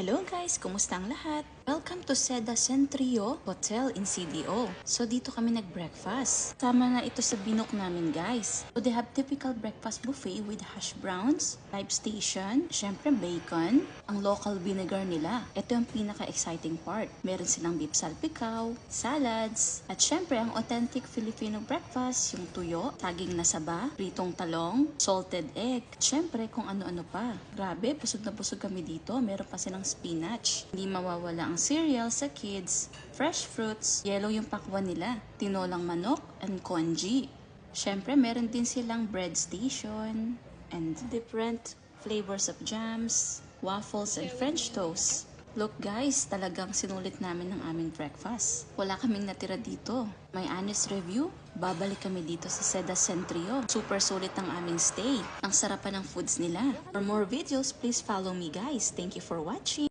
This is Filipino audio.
Hello guys! Kumusta ang lahat? Welcome to Seda Centrio Hotel in CDO. So dito kami nag-breakfast. Sama na ito sa binok namin guys. So they have typical breakfast buffet with hash browns, live station, syempre bacon, ang local vinegar nila. Ito yung pinaka-exciting part. Meron silang beef salpikaw, salads, at syempre ang authentic Filipino breakfast, yung tuyo, saging na saba, pritong talong, salted egg, at syempre kung ano-ano pa. Grabe, busog na busog kami dito. Meron pa silang spinach. Hindi mawawala ang cereal sa kids, fresh fruits, yellow yung pakwan nila, tinolang manok, and congee. Syempre, meron din silang bread station, and different flavors of jams, waffles, and French toast. Look guys, talagang sinulit namin ang aming breakfast. Wala kaming natira dito. May honest review, babalik kami dito sa Seda Centrio. Super sulit ang aming stay. Ang sarap pa ng foods nila. For more videos, please follow me guys. Thank you for watching.